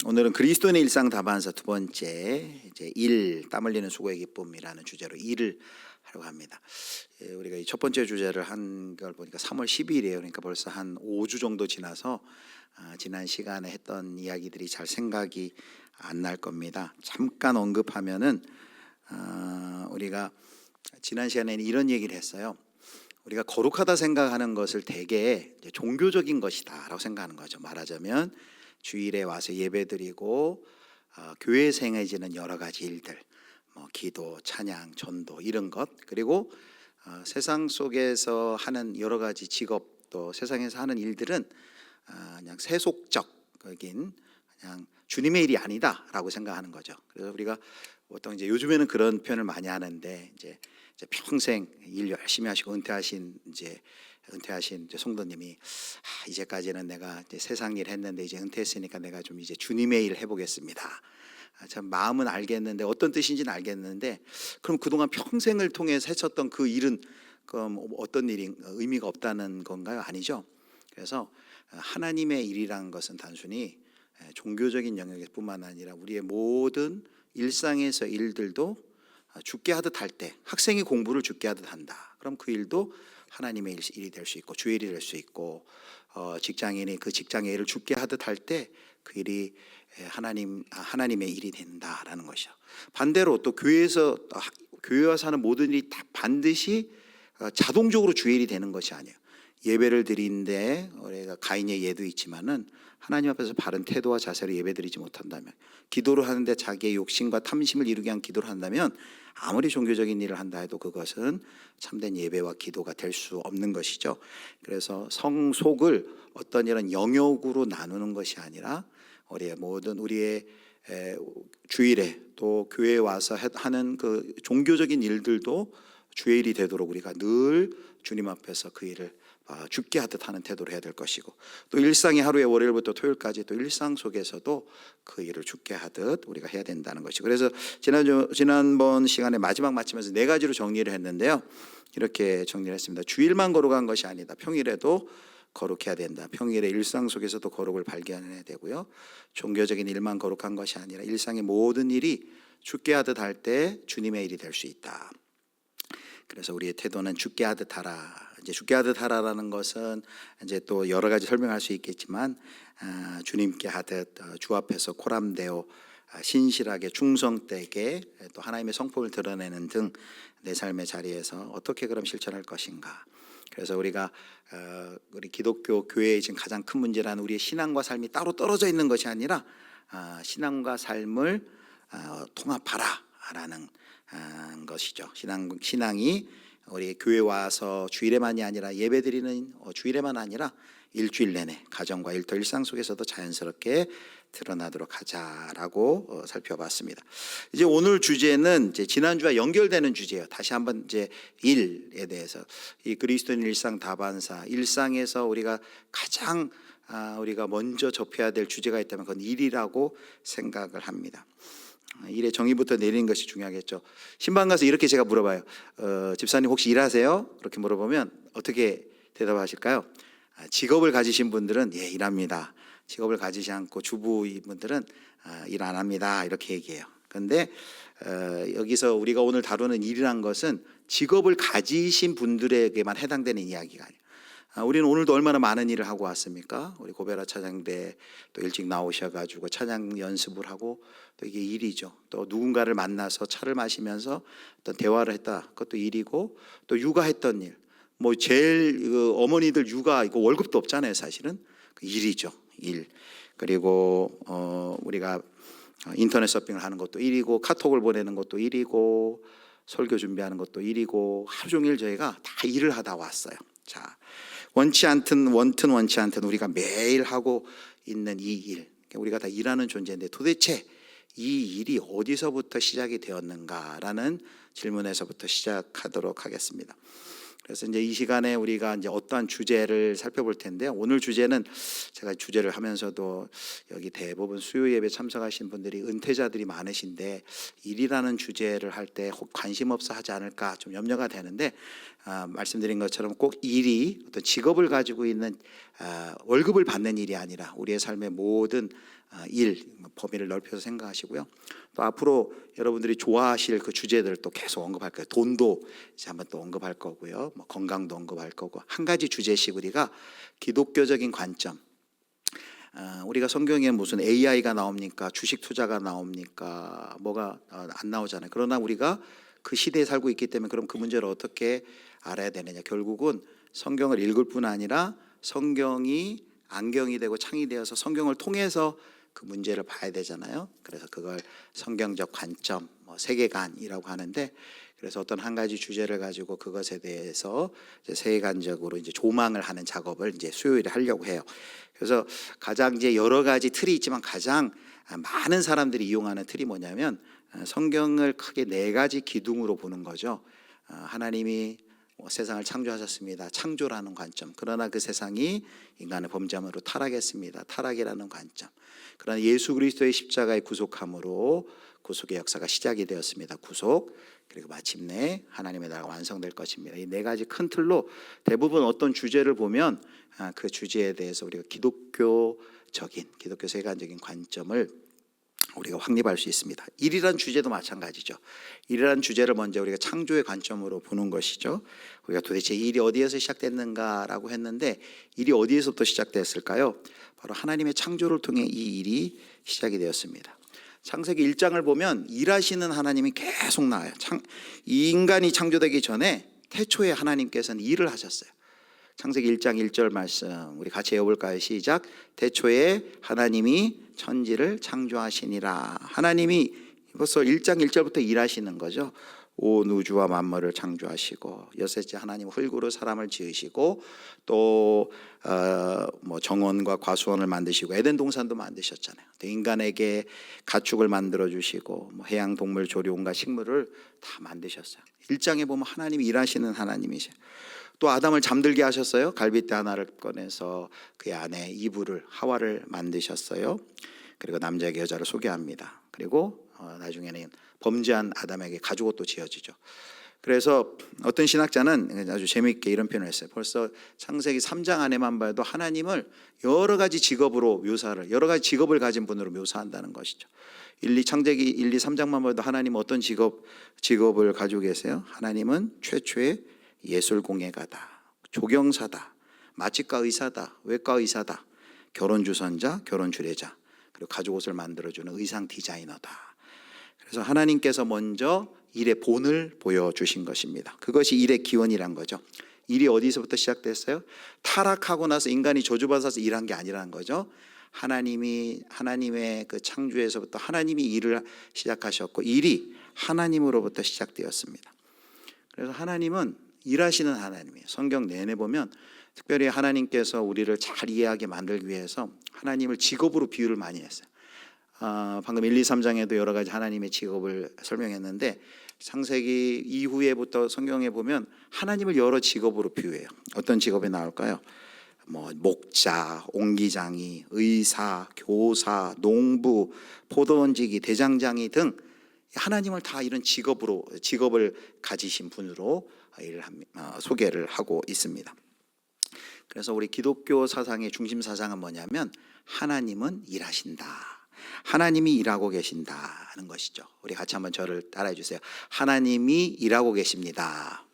오늘은 그리스도인의 일상 다반사 두 번째 이제 땀 흘리는 수고의 기쁨이라는 주제로 일을 하려고 합니다. 우리가 이 첫 번째 주제를 한 걸 보니까 3월 12일이에요. 그러니까 벌써 한 5주 정도 지나서 지난 시간에 했던 이야기들이 잘 생각이 안 날 겁니다. 잠깐 언급하면은 우리가 지난 시간에는 이런 얘기를 했어요. 우리가 거룩하다 생각하는 것을 대개 종교적인 것이다라고 생각하는 거죠. 말하자면 주일에 와서 예배드리고 교회에서 행해지는 여러 가지 일들, 기도, 찬양, 전도 이런 것, 그리고 세상 속에서 하는 여러 가지 직업, 또 세상에서 하는 일들은 그냥 세속적인 그냥 주님의 일이 아니다라고 생각하는 거죠. 그래서 우리가 보통 이제 요즘에는 그런 표현을 많이 하는데 이제 평생 일 열심히 하시고 은퇴하신 성도님이 이제까지는 내가 이제 세상 일 했는데 이제 은퇴했으니까 내가 좀 이제 주님의 일 해보겠습니다. 참 마음은 알겠는데 어떤 뜻인지는 알겠는데 그럼 그동안 평생을 통해서 했었던 그 일은 그럼 어떤 일이 의미가 없다는 건가요? 아니죠. 그래서 하나님의 일이라는 것은 단순히 종교적인 영역뿐만 아니라 우리의 모든 일상에서 일들도 죽게 하듯 할 때, 학생이 공부를 죽게 하듯 한다. 그럼 그 일도 하나님의 일이 될 수 있고 주의 일이 될 수 있고, 직장인이 그 직장의 일을 죽게 하듯 할 때 그 일이 하나님의 일이 된다라는 것이죠. 반대로 또 교회 와서 하는 모든 일이 다 반드시 자동적으로 주의 일이 되는 것이 아니에요. 예배를 드리는데 우리가 가인의 예도 있지만은 하나님 앞에서 바른 태도와 자세로 예배드리지 못한다면, 기도를 하는데 자기의 욕심과 탐심을 이루기 위한 기도를 한다면 아무리 종교적인 일을 한다 해도 그것은 참된 예배와 기도가 될 수 없는 것이죠. 그래서 성속을 어떤 이런 영역으로 나누는 것이 아니라 우리의 주일에 또 교회에 와서 하는 그 종교적인 일들도 주의 일이 되도록 우리가 늘 주님 앞에서 그 일을 죽게 하듯 하는 태도로 해야 될 것이고, 또 일상의 하루에 월요일부터 토요일까지 또 일상 속에서도 그 일을 죽게 하듯 우리가 해야 된다는 것이고, 그래서 지난번 시간에 마지막 마치면서 4가지로 정리를 했는데요. 이렇게 정리를 했습니다. 주일만 거룩한 것이 아니다. 평일에도 거룩해야 된다. 평일의 일상 속에서도 거룩을 발견해야 되고요. 종교적인 일만 거룩한 것이 아니라 일상의 모든 일이 죽게 하듯 할 때 주님의 일이 될 수 있다. 그래서 우리의 태도는 죽게 하듯 하라. 이제 죽게 하듯 하라라는 것은 이제 또 여러 가지 설명할 수 있겠지만, 주님께 하듯 주 앞에서 코람되어 신실하게 충성되게 또 하나님의 성품을 드러내는 등 내 삶의 자리에서 어떻게 그럼 실천할 것인가. 그래서 우리가 우리 기독교 교회의 지금 가장 큰 문제라는 우리의 신앙과 삶이 따로 떨어져 있는 것이 아니라 신앙과 삶을 통합하라라는 것이죠. 신앙이 우리 교회 와서 주일에만이 아니라 예배드리는 주일에만 아니라 일주일 내내 가정과 일터 일상 속에서도 자연스럽게 드러나도록 하자라고 살펴봤습니다. 이제 오늘 주제는 이제 지난주와 연결되는 주제예요. 다시 한번 이제 일에 대해서, 이 그리스도인 일상 다반사, 일상에서 우리가 가장 우리가 먼저 접해야 될 주제가 있다면 그건 일이라고 생각을 합니다. 일의 정의부터 내리는 것이 중요하겠죠. 신방 가서 이렇게 제가 물어봐요. 집사님 혹시 일하세요? 그렇게 물어보면 어떻게 대답하실까요? 직업을 가지신 분들은 예, 일합니다. 직업을 가지지 않고 주부분들은 일 안 합니다. 이렇게 얘기해요. 그런데 여기서 우리가 오늘 다루는 일이란 것은 직업을 가지신 분들에게만 해당되는 이야기가 아니에요. 우리는 오늘도 얼마나 많은 일을 하고 왔습니까? 우리 고베라 찬양대 또 일찍 나오셔가지고 찬양 연습을 하고, 또 이게 일이죠. 또 누군가를 만나서 차를 마시면서 어떤 대화를 했다, 그것도 일이고, 또 육아했던 일, 제일 어머니들 육아 이거 월급도 없잖아요. 사실은 그 일이죠. 일. 그리고 우리가 인터넷 서핑을 하는 것도 일이고, 카톡을 보내는 것도 일이고, 설교 준비하는 것도 일이고, 하루 종일 저희가 다 일을 하다 왔어요. 자, 원치 않든 우리가 매일 하고 있는 이 일, 우리가 다 일하는 존재인데 도대체 이 일이 어디서부터 시작이 되었는가라는 질문에서부터 시작하도록 하겠습니다. 그래서 이제 이 시간에 우리가 이제 어떠한 주제를 살펴볼 텐데요. 오늘 주제는 제가 주제를 하면서도 여기 대부분 수요 예배 참석하신 분들이 은퇴자들이 많으신데 일이라는 주제를 할 때 관심 없어 하지 않을까 좀 염려가 되는데, 말씀드린 것처럼 꼭 일이 어떤 직업을 가지고 있는 월급을 받는 일이 아니라 우리의 삶의 모든 일 범위를 넓혀서 생각하시고요. 또 앞으로 여러분들이 좋아하실 그 주제들을 또 계속 언급할 거예요. 돈도 이제 한번 또 언급할 거고요. 뭐 건강도 언급할 거고, 한 가지 주제씩 우리가 기독교적인 관점. 우리가 성경에 무슨 AI가 나옵니까? 주식 투자가 나옵니까? 뭐가 안 나오잖아요. 그러나 우리가 그 시대에 살고 있기 때문에 그럼 그 문제를 어떻게 알아야 되느냐. 결국은 성경을 읽을 뿐 아니라 성경이 안경이 되고 창이 되어서 성경을 통해서 그 문제를 봐야 되잖아요. 그래서 그걸 성경적 관점, 세계관이라고 하는데, 그래서 어떤 한 가지 주제를 가지고 그것에 대해서 이제 세계관적으로 이제 조망을 하는 작업을 이제 수요일에 하려고 해요. 그래서 가장 이제 여러 가지 틀이 있지만 가장 많은 사람들이 이용하는 틀이 뭐냐면, 성경을 크게 네 가지 기둥으로 보는 거죠. 하나님이 세상을 창조하셨습니다. 창조라는 관점. 그러나 그 세상이 인간의 범죄함으로 타락했습니다. 타락이라는 관점. 그러나 예수 그리스도의 십자가의 구속함으로 구속의 역사가 시작이 되었습니다. 구속, 그리고 마침내 하나님의 나라가 완성될 것입니다. 이 네 가지 큰 틀로 대부분 어떤 주제를 보면 그 주제에 대해서 우리가 기독교적인, 기독교 세계관적인 관점을 우리가 확립할 수 있습니다. 일이란 주제도 마찬가지죠. 일이란 주제를 먼저 우리가 창조의 관점으로 보는 것이죠. 우리가 도대체 일이 어디에서 시작됐는가라고 했는데, 일이 어디에서부터 시작됐을까요? 바로 하나님의 창조를 통해 이 일이 시작이 되었습니다. 창세기 1장을 보면 일하시는 하나님이 계속 나와요. 이 인간이 창조되기 전에 태초에 하나님께서는 일을 하셨어요. 창세기 1장 1절 말씀 우리 같이 외워볼까요? 시작. 태초에 하나님이 천지를 창조하시니라. 하나님이 벌써 1장 1절부터 일하시는 거죠. 온 우주와 만물을 창조하시고, 여섯째 하나님 흙으로 사람을 지으시고, 또 정원과 과수원을 만드시고 에덴 동산도 만드셨잖아요. 또 인간에게 가축을 만들어 주시고 해양 동물 조리 온갖 식물을 다 만드셨어요. 1장에 보면 하나님이 일하시는 하나님이세요. 또 아담을 잠들게 하셨어요. 갈빗대 하나를 꺼내서 그 안에 이브를, 하와를 만드셨어요. 그리고 남자에게 여자를 소개합니다. 그리고 나중에는 범죄한 아담에게 가죽옷 또 지어지죠. 그래서 어떤 신학자는 아주 재미있게 이런 표현을 했어요. 벌써 창세기 3장 안에만 봐도 하나님을 여러 가지 직업으로 묘사를, 여러 가지 직업을 가진 분으로 묘사한다는 것이죠. 창세기 1, 2, 3장만 봐도 하나님은 어떤 직업을 가지고 계세요? 하나님은 최초의 예술공예가다, 조경사다, 마취과 의사다, 외과 의사다, 결혼주선자, 결혼주례자, 그리고 가죽옷을 만들어주는 의상 디자이너다. 그래서 하나님께서 먼저 일의 본을 보여주신 것입니다. 그것이 일의 기원이란 거죠. 일이 어디서부터 시작됐어요? 타락하고 나서 인간이 저주받아서 일한 게 아니라는 거죠. 하나님의 그 창조에서부터 하나님이 일을 시작하셨고, 일이 하나님으로부터 시작되었습니다. 그래서 하나님은 일하시는 하나님이에요. 성경 내내 보면 특별히 하나님께서 우리를 잘 이해하게 만들기 위해서 하나님을 직업으로 비유를 많이 했어요. 방금 1, 2, 3장에도 여러 가지 하나님의 직업을 설명했는데, 창세기 이후에부터 성경에 보면 하나님을 여러 직업으로 비유해요. 어떤 직업이 나올까요? 목자, 옹기장이, 의사, 교사, 농부, 포도원지기, 대장장이 등 하나님을 다 이런 직업을 가지신 분으로 소개를 하고 있습니다. 그래서 우리 기독교 사상의 중심 사상은 뭐냐면, 하나님은 일하신다, 하나님이 일하고 계신다는 것이죠. 우리 같이 한번 저를 따라해 주세요. 하나님이 일하고 계십니다.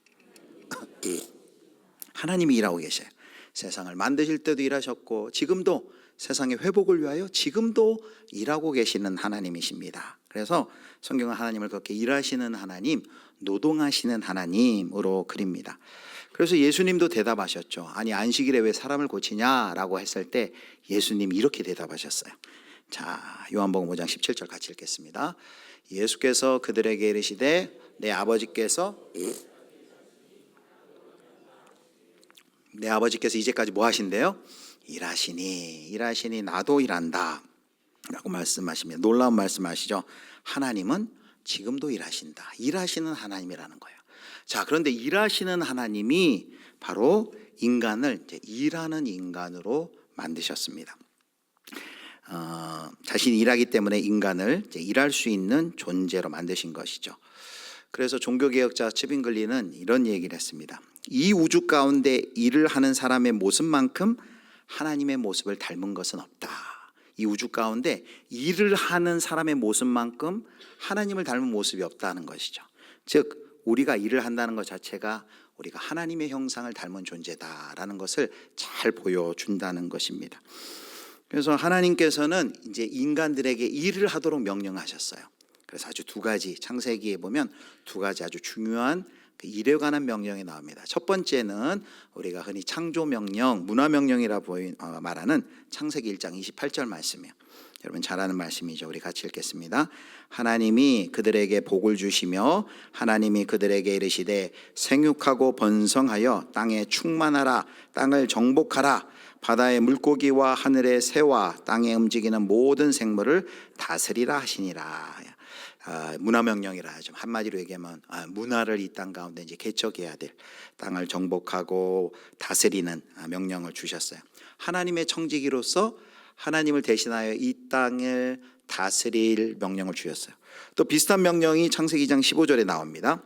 하나님이 일하고 계셔요. 세상을 만드실 때도 일하셨고, 지금도 세상의 회복을 위하여 지금도 일하고 계시는 하나님이십니다. 그래서 성경은 하나님을 그렇게 일하시는 하나님, 노동하시는 하나님으로 그립니다. 그래서 예수님도 대답하셨죠. 아니, 안식일에 왜 사람을 고치냐라고 했을 때 예수님이 이렇게 대답하셨어요. 자, 요한복음 5장 17절 같이 읽겠습니다. 예수께서 그들에게 이르시되 내 아버지께서 이제까지 뭐 하신대요? 일하시니 나도 일한다 라고 말씀하시면, 놀라운 말씀하시죠. 하나님은 지금도 일하신다. 일하시는 하나님이라는 거예요. 자, 그런데 일하시는 하나님이 바로 인간을 이제 일하는 인간으로 만드셨습니다. 자신이 일하기 때문에 인간을 이제 일할 수 있는 존재로 만드신 것이죠. 그래서 종교개혁자 츠빙글리는 이런 얘기를 했습니다. 이 우주 가운데 일을 하는 사람의 모습만큼 하나님의 모습을 닮은 것은 없다. 이 우주 가운데 일을 하는 사람의 모습만큼 하나님을 닮은 모습이 없다는 것이죠. 즉 우리가 일을 한다는 것 자체가 우리가 하나님의 형상을 닮은 존재다라는 것을 잘 보여준다는 것입니다. 그래서 하나님께서는 이제 인간들에게 일을 하도록 명령하셨어요. 그래서 아주 두 가지, 창세기에 보면 두 가지 아주 중요한 그 일에 관한 명령이 나옵니다. 첫 번째는 우리가 흔히 창조 명령, 문화 명령이라 말하는 창세기 1장 28절 말씀이에요. 여러분 잘 아는 말씀이죠. 우리 같이 읽겠습니다. 하나님이 그들에게 복을 주시며 하나님이 그들에게 이르시되 생육하고 번성하여 땅에 충만하라, 땅을 정복하라, 바다의 물고기와 하늘의 새와 땅에 움직이는 모든 생물을 다스리라 하시니라. 문화명령이라 하죠. 한마디로 얘기하면 문화를 이 땅 가운데 이제 개척해야 될, 땅을 정복하고 다스리는 명령을 주셨어요. 하나님의 청지기로서 하나님을 대신하여 이 땅을 다스릴 명령을 주셨어요. 또 비슷한 명령이 창세기 2장 15절에 나옵니다.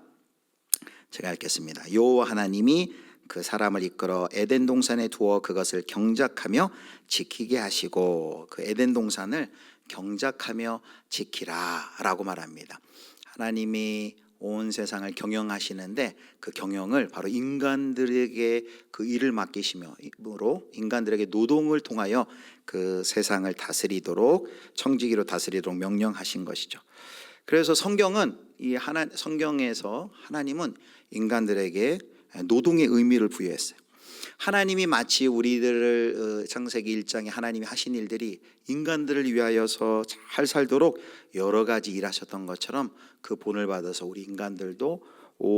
제가 읽겠습니다. 여호와 하나님이 그 사람을 이끌어 에덴 동산에 두어 그것을 경작하며 지키게 하시고, 그 에덴 동산을 경작하며 지키라 라고 말합니다. 하나님이 온 세상을 경영하시는데 그 경영을 바로 인간들에게 그 일을 맡기심으로 인간들에게 노동을 통하여 그 세상을 다스리도록, 청지기로 다스리도록 명령하신 것이죠. 그래서 성경에서 하나님은 인간들에게 노동의 의미를 부여했어요. 하나님이 마치 우리들을 창세기 1장에 하나님이 하신 일들이 인간들을 위하여서 잘 살도록 여러 가지 일하셨던 것처럼 그 본을 받아서 우리 인간들도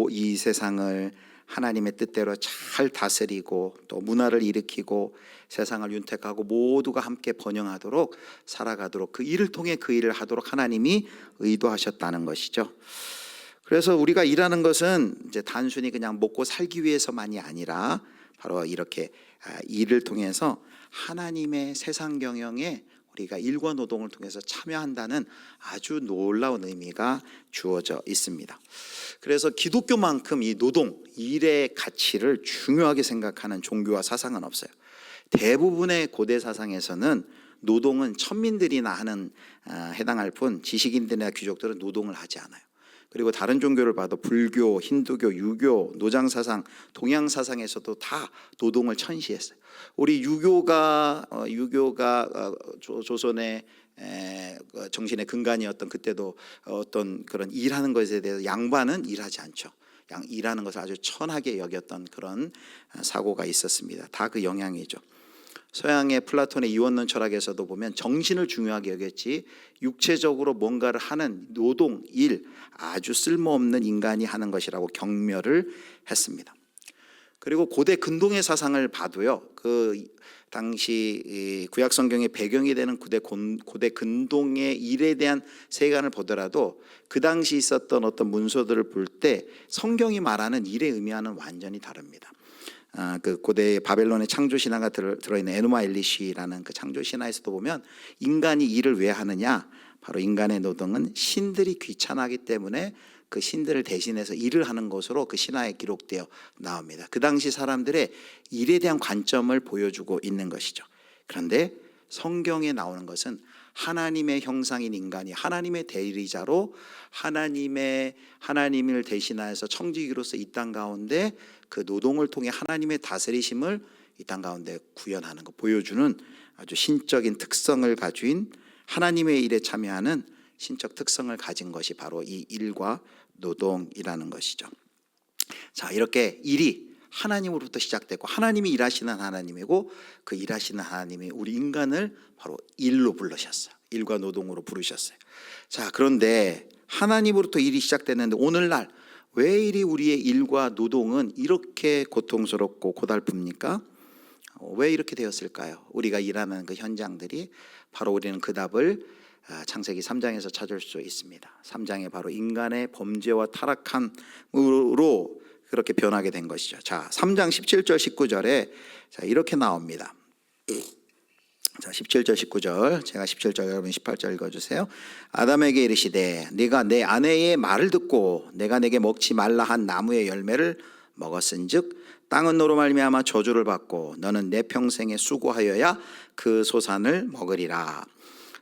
이 세상을 하나님의 뜻대로 잘 다스리고 또 문화를 일으키고 세상을 윤택하고 모두가 함께 번영하도록 살아가도록, 그 일을 통해 그 일을 하도록 하나님이 의도하셨다는 것이죠. 그래서 우리가 일하는 것은 이제 단순히 그냥 먹고 살기 위해서만이 아니라 바로 이렇게 일을 통해서 하나님의 세상 경영에 우리가 일과 노동을 통해서 참여한다는 아주 놀라운 의미가 주어져 있습니다. 그래서 기독교만큼 이 노동, 일의 가치를 중요하게 생각하는 종교와 사상은 없어요. 대부분의 고대 사상에서는 노동은 천민들이나 해당할 뿐 지식인들이나 귀족들은 노동을 하지 않아요. 그리고 다른 종교를 봐도 불교, 힌두교, 유교, 노장사상, 동양사상에서도 다 노동을 천시했어요. 우리 유교가 조선의 정신의 근간이었던 그때도 어떤 그런 일하는 것에 대해서 양반은 일하지 않죠. 일하는 것을 아주 천하게 여겼던 그런 사고가 있었습니다. 다 그 영향이죠. 서양의 플라톤의 이원론 철학에서도 보면 정신을 중요하게 여겼지 육체적으로 뭔가를 하는 노동, 일, 아주 쓸모없는 인간이 하는 것이라고 경멸을 했습니다. 그리고 고대 근동의 사상을 봐도요, 그 당시 구약 성경의 배경이 되는 고대 근동의 일에 대한 세간을 보더라도 그 당시 있었던 어떤 문서들을 볼 때 성경이 말하는 일의 의미와는 완전히 다릅니다. 그 고대 바벨론의 창조 신화가 들어있는 에누마 엘리시라는 그 창조 신화에서도 보면 인간이 일을 왜 하느냐, 바로 인간의 노동은 신들이 귀찮아하기 때문에 그 신들을 대신해서 일을 하는 것으로 그 신화에 기록되어 나옵니다. 그 당시 사람들의 일에 대한 관점을 보여주고 있는 것이죠. 그런데 성경에 나오는 것은 하나님의 형상인 인간이 하나님의 대리자로 하나님을 대신하여서 청지기로서 이 땅 가운데 그 노동을 통해 하나님의 다스리심을 이 땅 가운데 구현하는 것, 보여주는 아주 신적인 특성을 가진, 하나님의 일에 참여하는 신적 특성을 가진 것이 바로 이 일과 노동이라는 것이죠. 자, 이렇게 일이 하나님으로부터 시작됐고 하나님이 일하시는 하나님이고 그 일하시는 하나님이 우리 인간을 바로 일로 부르셨어요. 일과 노동으로 부르셨어요. 자, 그런데 하나님으로부터 일이 시작됐는데 오늘날 왜 이리 우리의 일과 노동은 이렇게 고통스럽고 고달픕니까? 왜 이렇게 되었을까요? 우리가 일하는 그 현장들이, 바로 우리는 그 답을 창세기 3장에서 찾을 수 있습니다. 3장에 바로 인간의 범죄와 타락함으로 그렇게 변하게 된 것이죠. 자, 3장 17절 19절에 이렇게 나옵니다. 자, 17절 19절, 제가 17절, 여러분 18절 읽어주세요. 아담에게 이르시되 네가 내 아내의 말을 듣고 내가 내게 먹지 말라 한 나무의 열매를 먹었은즉 땅은 너로 말미암아 저주를 받고 너는 내 평생에 수고하여야 그 소산을 먹으리라.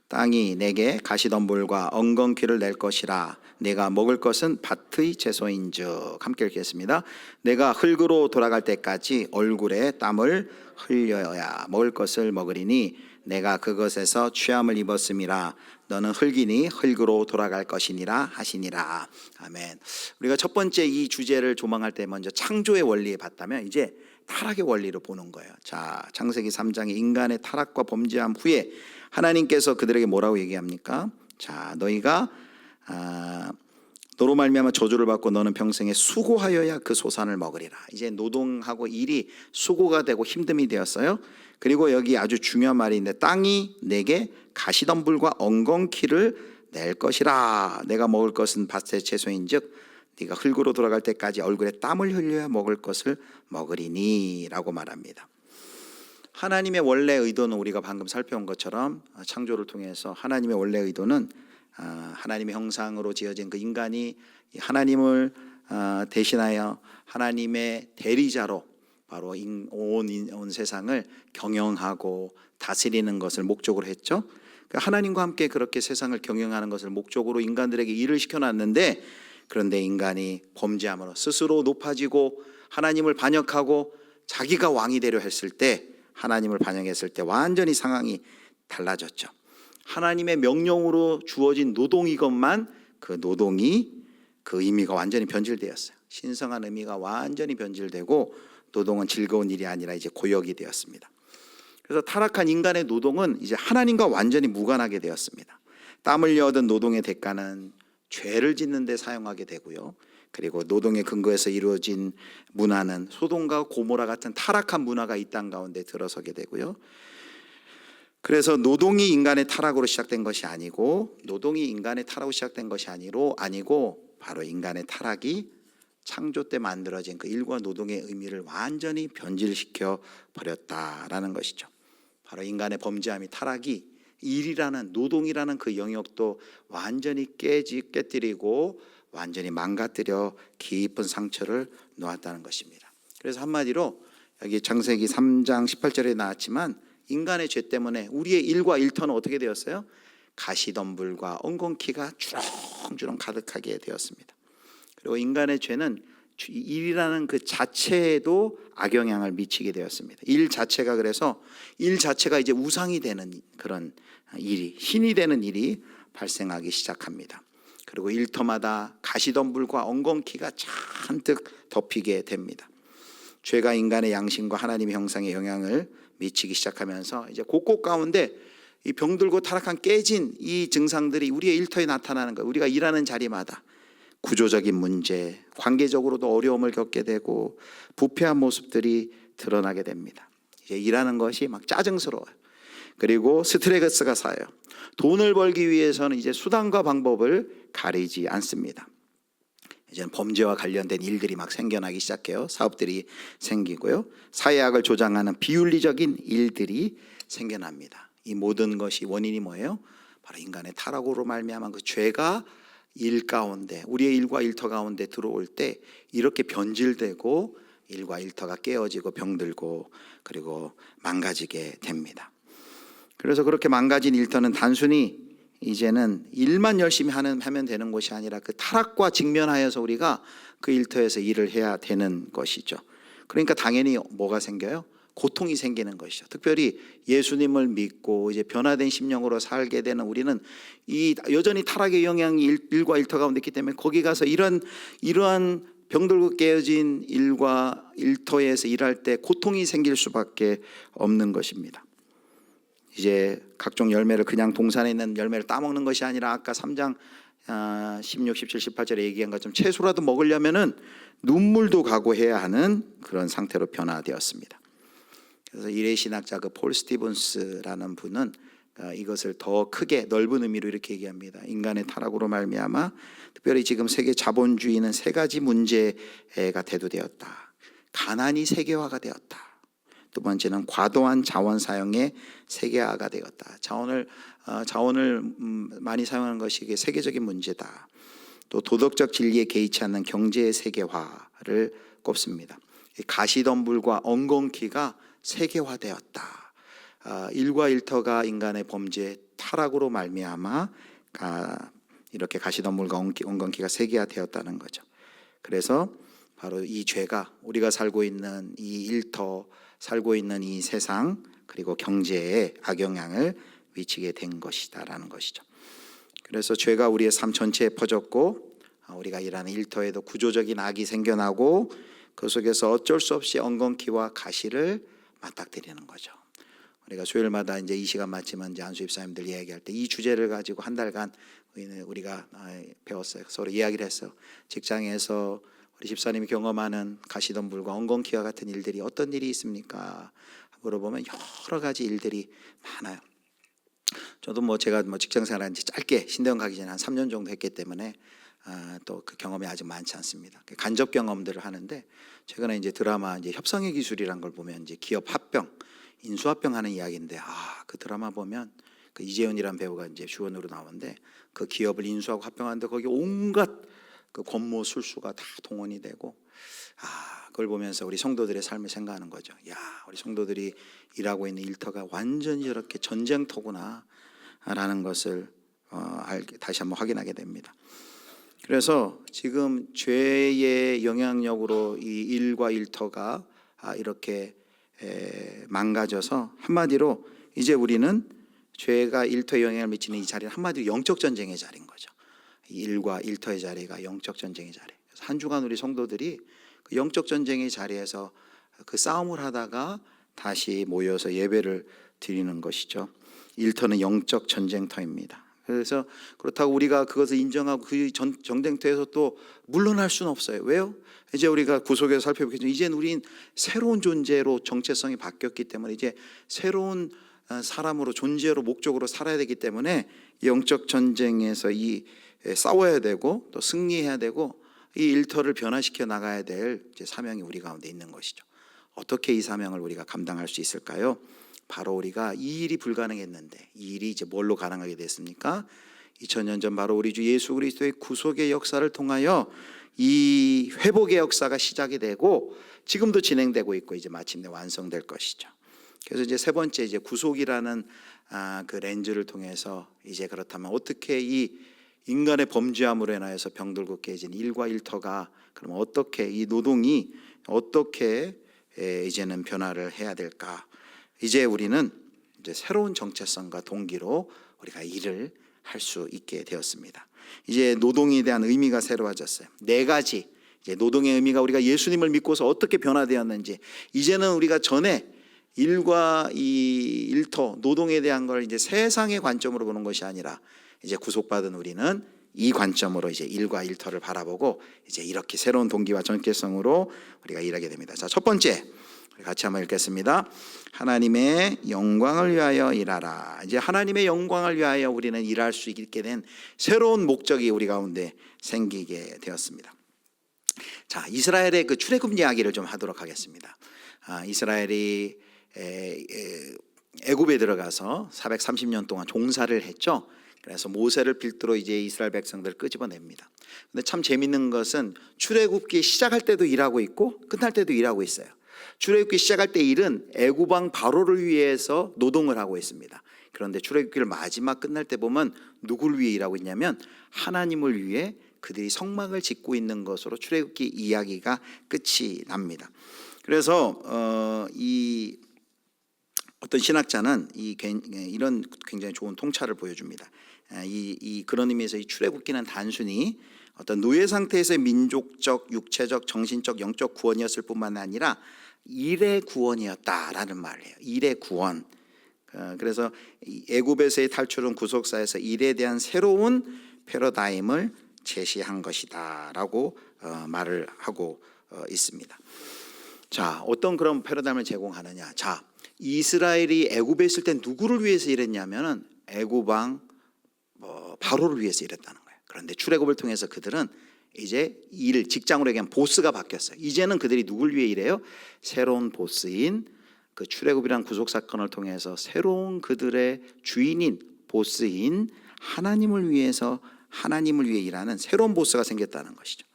땅이 내게 가시덤불과 엉겅퀴를 낼 것이라. 내가 먹을 것은 밭의 채소인즉. 함께 읽겠습니다. 내가 흙으로 돌아갈 때까지 얼굴에 땀을 흘려야 먹을 것을 먹으리니 내가 그것에서 취함을 입었음이라. 너는 흙이니 흙으로 돌아갈 것이니라 하시니라. 아멘. 우리가 첫 번째 이 주제를 조망할 때 먼저 창조의 원리에 봤다면 이제 타락의 원리를 보는 거예요. 자, 창세기 3장에 인간의 타락과 범죄함 후에 하나님께서 그들에게 뭐라고 얘기합니까? 자, 너희가 너로 말미암아 저주를 받고 너는 평생에 수고하여야 그 소산을 먹으리라. 이제 노동하고 일이 수고가 되고 힘듦이 되었어요. 그리고 여기 아주 중요한 말인데 땅이 내게 가시덤불과 엉겅퀴를 낼 것이라. 내가 먹을 것은 밭의 채소인즉 네가 흙으로 돌아갈 때까지 얼굴에 땀을 흘려야 먹을 것을 먹으리니 라고 말합니다. 하나님의 원래 의도는 우리가 방금 살펴본 것처럼 창조를 통해서 하나님의 원래 의도는 하나님의 형상으로 지어진 그 인간이 하나님을 대신하여 하나님의 대리자로 바로 온 세상을 경영하고 다스리는 것을 목적으로 했죠. 하나님과 함께 그렇게 세상을 경영하는 것을 목적으로 인간들에게 일을 시켜놨는데, 그런데 인간이 범죄함으로 스스로 높아지고 하나님을 반역하고 자기가 왕이 되려 했을 때, 하나님을 반역했을 때 완전히 상황이 달라졌죠. 하나님의 명령으로 주어진 노동이것만 그 노동이 그 의미가 완전히 변질되었어요. 신성한 의미가 완전히 변질되고 노동은 즐거운 일이 아니라 이제 고역이 되었습니다. 그래서 타락한 인간의 노동은 이제 하나님과 완전히 무관하게 되었습니다. 땀 흘려 얻은 노동의 대가는 죄를 짓는 데 사용하게 되고요. 그리고 노동의 근거에서 이루어진 문화는 소돔과 고모라 같은 타락한 문화가 이 땅 가운데 들어서게 되고요. 그래서 노동이 인간의 타락으로 시작된 것이 아니고, 노동이 인간의 타락으로 시작된 것이 아니고 바로 인간의 타락이 창조 때 만들어진 그 일과 노동의 의미를 완전히 변질시켜 버렸다라는 것이죠. 바로 인간의 범죄함이, 타락이 일이라는, 노동이라는 그 영역도 완전히 깨뜨리고 완전히 망가뜨려 깊은 상처를 놓았다는 것입니다. 그래서 한마디로 여기 창세기 3장 18절에 나왔지만 인간의 죄 때문에 우리의 일과 일터는 어떻게 되었어요? 가시덤불과 엉겅퀴가 주렁주렁 가득하게 되었습니다. 그리고 인간의 죄는 일이라는 그 자체에도 악영향을 미치게 되었습니다. 일 자체가, 그래서 일 자체가 이제 우상이 되는 그런 일이, 신이 되는 일이 발생하기 시작합니다. 그리고 일터마다 가시덤불과 엉겅퀴가 잔뜩 덮이게 됩니다. 죄가 인간의 양심과 하나님의 형상에 영향을 미치기 시작하면서 이제 곳곳 가운데 이 병들고 타락한 깨진 이 증상들이 우리의 일터에 나타나는 거예요. 우리가 일하는 자리마다 구조적인 문제, 관계적으로도 어려움을 겪게 되고 부패한 모습들이 드러나게 됩니다. 이제 일하는 것이 막 짜증스러워요. 그리고 스트레스가 쌓여요. 돈을 벌기 위해서는 이제 수단과 방법을 가리지 않습니다. 이제는 범죄와 관련된 일들이 막 생겨나기 시작해요. 사업들이 생기고요. 사회학을 조장하는 비윤리적인 일들이 생겨납니다. 이 모든 것이 원인이 뭐예요? 바로 인간의 타락으로 말미암은 그 죄가 일 가운데, 우리의 일과 일터 가운데 들어올 때 이렇게 변질되고 일과 일터가 깨어지고 병들고 그리고 망가지게 됩니다. 그래서 그렇게 망가진 일터는 단순히 이제는 일만 열심히 하면 되는 것이 아니라 그 타락과 직면하여서 우리가 그 일터에서 일을 해야 되는 것이죠. 그러니까 당연히 뭐가 생겨요? 고통이 생기는 것이죠. 특별히 예수님을 믿고 이제 변화된 심령으로 살게 되는 우리는 이 여전히 타락의 영향이 일과 일터 가운데 있기 때문에 거기 가서 이러한 병들고 깨어진 일과 일터에서 일할 때 고통이 생길 수밖에 없는 것입니다. 이제 각종 열매를 그냥 동산에 있는 열매를 따먹는 것이 아니라 아까 3장 16, 17, 18절에 얘기한 것처럼 채소라도 먹으려면은 눈물도 각오해야 하는 그런 상태로 변화되었습니다. 그래서 일의 신학자 그 폴 스티븐스라는 분은 이것을 더 크게 넓은 의미로 이렇게 얘기합니다. 인간의 타락으로 말미암아 특별히 지금 세계 자본주의는 세 가지 문제가 대두되었다. 가난이 세계화가 되었다. 두 번째는 과도한 자원 사용의 세계화가 되었다. 자원을 많이 사용하는 것이 이게 세계적인 문제다. 또 도덕적 진리에 개의치 않는 경제의 세계화를 꼽습니다. 이 가시덤불과 엉겅퀴가 세계화되었다. 일과 일터가 인간의 범죄 타락으로 말미암아 이렇게 가시덤불과 엉겅퀴가 세계화되었다는 거죠. 그래서 바로 이 죄가 우리가 살고 있는 이 일터, 살고 있는 이 세상, 그리고 경제에 악영향을 미치게 된 것이다라는 것이죠. 그래서 죄가 우리의 삶 전체에 퍼졌고, 우리가 일하는 일터에도 구조적인 악이 생겨나고, 그 속에서 어쩔 수 없이 엉겅퀴와 가시를 맞닥뜨리는 거죠. 우리가 수요일마다 이제 이 시간 마치면 이제 안수 집사님들 이야기할 때 이 주제를 가지고 한 달간 우리가 배웠어요. 서로 이야기를 했어요. 직장에서 우리 집사님이 경험하는 가시덤불과 엉겅퀴와 같은 일들이 어떤 일이 있습니까? 물어보면 여러 가지 일들이 많아요. 저도 제가 직장생활한 지 짧게 신대원 가기 전에 한 3년 정도 했기 때문에 또 그 경험이 아직 많지 않습니다. 간접 경험들을 하는데, 최근에 이제 드라마 이제 협상의 기술이란 걸 보면 이제 기업 합병, 인수합병 하는 이야기인데, 그 드라마 보면 그 이재훈이란 배우가 이제 주연으로 나오는데, 그 기업을 인수하고 합병하는데 거기 온갖 그 권모 술수가 다 동원이 되고, 그걸 보면서 우리 성도들의 삶을 생각하는 거죠. 우리 성도들이 일하고 있는 일터가 완전히 저렇게 전쟁터구나 라는 것을 다시 한번 확인하게 됩니다. 그래서 지금 죄의 영향력으로 이 일과 일터가 이렇게 망가져서, 한마디로 이제 우리는 죄가 일터에 영향을 미치는 이 자리는 한마디로 영적 전쟁의 자리인 거죠. 일과 일터의 자리가 영적 전쟁의 자리. 그래서 한 주간 우리 성도들이 그 영적 전쟁의 자리에서 그 싸움을 하다가 다시 모여서 예배를 드리는 것이죠. 일터는 영적 전쟁터입니다. 그래서 그렇다고 우리가 그것을 인정하고 그 전쟁터에서 또 물러날 수는 없어요. 왜요? 이제 우리가 구속에서 살펴보겠지만, 이제는 우린 새로운 존재로 정체성이 바뀌었기 때문에 이제 새로운 사람으로, 존재로, 목적으로 살아야 되기 때문에 영적 전쟁에서 싸워야 되고 또 승리해야 되고, 이 일터를 변화시켜 나가야 될 이제 사명이 우리 가운데 있는 것이죠. 어떻게 이 사명을 우리가 감당할 수 있을까요? 바로 우리가 이 일이 불가능했는데 이 일이 이제 뭘로 가능하게 됐습니까? 2000년 전 바로 우리 주 예수 그리스도의 구속의 역사를 통하여 이 회복의 역사가 시작이 되고 지금도 진행되고 있고 이제 마침내 완성될 것이죠. 그래서 이제 세 번째, 이제 구속이라는 그 렌즈를 통해서 이제 그렇다면 어떻게 이 인간의 범죄함으로 인하여서 병들고 깨진 일과 일터가, 그럼 어떻게 이 노동이 어떻게 이제는 변화를 해야 될까? 이제 우리는 이제 새로운 정체성과 동기로 우리가 일을 할 수 있게 되었습니다. 이제 노동에 대한 의미가 새로워졌어요. 네 가지 이제 노동의 의미가 우리가 예수님을 믿고서 어떻게 변화되었는지, 이제는 우리가 전에 일과 이 일터, 노동에 대한 걸 이제 세상의 관점으로 보는 것이 아니라 이제 구속받은 우리는 이 관점으로 이제 일과 일터를 바라보고 이제 이렇게 새로운 동기와 정체성으로 우리가 일하게 됩니다. 자, 첫 번째, 같이 한번 읽겠습니다. 하나님의 영광을 위하여 일하라. 이제 하나님의 영광을 위하여 우리는 일할 수 있게 된 새로운 목적이 우리 가운데 생기게 되었습니다. 자, 이스라엘의 그 출애굽 이야기를 좀 하도록 하겠습니다. 이스라엘이 애굽에 들어가서 430년 동안 종사를 했죠. 그래서 모세를 필두로 이제 이스라엘 백성들을 끄집어냅니다. 근데 참 재밌는 것은 출애굽기 시작할 때도 일하고 있고 끝날 때도 일하고 있어요. 출애굽기 시작할 때 일은 애굽 왕 바로를 위해서 노동을 하고 있습니다. 그런데 출애굽기를 마지막 끝날 때 보면 누구를 위해 일하고 있냐면 하나님을 위해 그들이 성막을 짓고 있는 것으로 출애굽기 이야기가 끝이 납니다. 그래서 이 어떤 신학자는 이런 굉장히 좋은 통찰을 보여줍니다. 그런 의미에서 이 출애굽기는 단순히 어떤 노예 상태에서의 민족적, 육체적, 정신적, 영적 구원이었을 뿐만 아니라 일의 구원이었다라는 말을 해요. 일의 구원. 그래서 애굽에서의 탈출은 구속사에서 일에 대한 새로운 패러다임을 제시한 것이다라고 말을 하고 있습니다. 자, 어떤 그런 패러다임을 제공하느냐? 자, 이스라엘이 애굽에 있을 때 누구를 위해서 일했냐면은 애굽 왕 바로를 위해서 일했다는 거예요. 그런데 출애굽을 통해서 그들은 이제 직장으로 얘기하면 보스가 바뀌었어요. 이제는 그들이 누굴 위해 일해요? 새로운 보스인 그 출애굽이라는 구속 사건을 통해서 새로운 그들의 주인인 보스인 하나님을 위해 일하는 새로운 보스가 생겼다는 것이죠.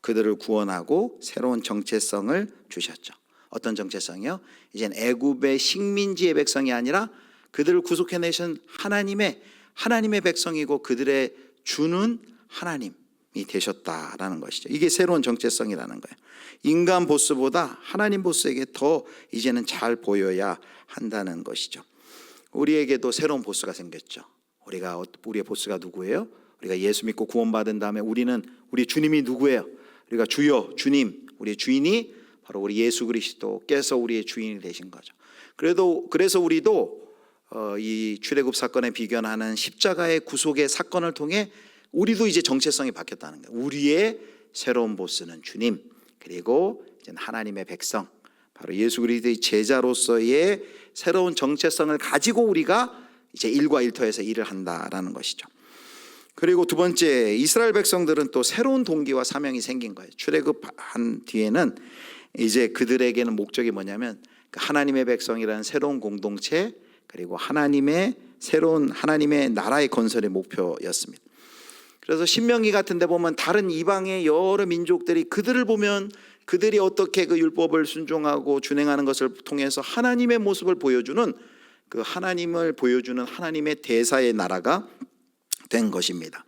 그들을 구원하고 새로운 정체성을 주셨죠. 어떤 정체성이요? 이젠 애굽의 식민지의 백성이 아니라 그들을 구속해내신 하나님의 백성이고 그들의 주는 하나님이 되셨다라는 것이죠. 이게 새로운 정체성이라는 거예요. 인간 보스보다 하나님 보스에게 더 이제는 잘 보여야 한다는 것이죠. 우리에게도 새로운 보스가 생겼죠. 우리의 보스가 누구예요? 우리가 예수 믿고 구원받은 다음에 우리 주님이 누구예요? 우리가 주여, 주님, 우리의 주인이 바로 우리 예수 그리스도께서 우리의 주인이 되신 거죠. 그래서 우리도 이 출애굽 사건에 비견하는 십자가의 구속의 사건을 통해 우리도 이제 정체성이 바뀌었다는 거예요. 우리의 새로운 보스는 주님, 그리고 이제 하나님의 백성, 바로 예수 그리스도의 제자로서의 새로운 정체성을 가지고 우리가 이제 일과 일터에서 일을 한다라는 것이죠. 그리고 두 번째, 이스라엘 백성들은 또 새로운 동기와 사명이 생긴 거예요. 출애굽한 뒤에는 이제 그들에게는 목적이 뭐냐면 하나님의 백성이라는 새로운 공동체, 그리고 하나님의 나라의 건설의 목표였습니다. 그래서 신명기 같은 데 보면 다른 이방의 여러 민족들이 그들을 보면 그들이 어떻게 그 율법을 순종하고 준행하는 것을 통해서 하나님의 모습을 보여주는 하나님의 대사의 나라가 된 것입니다.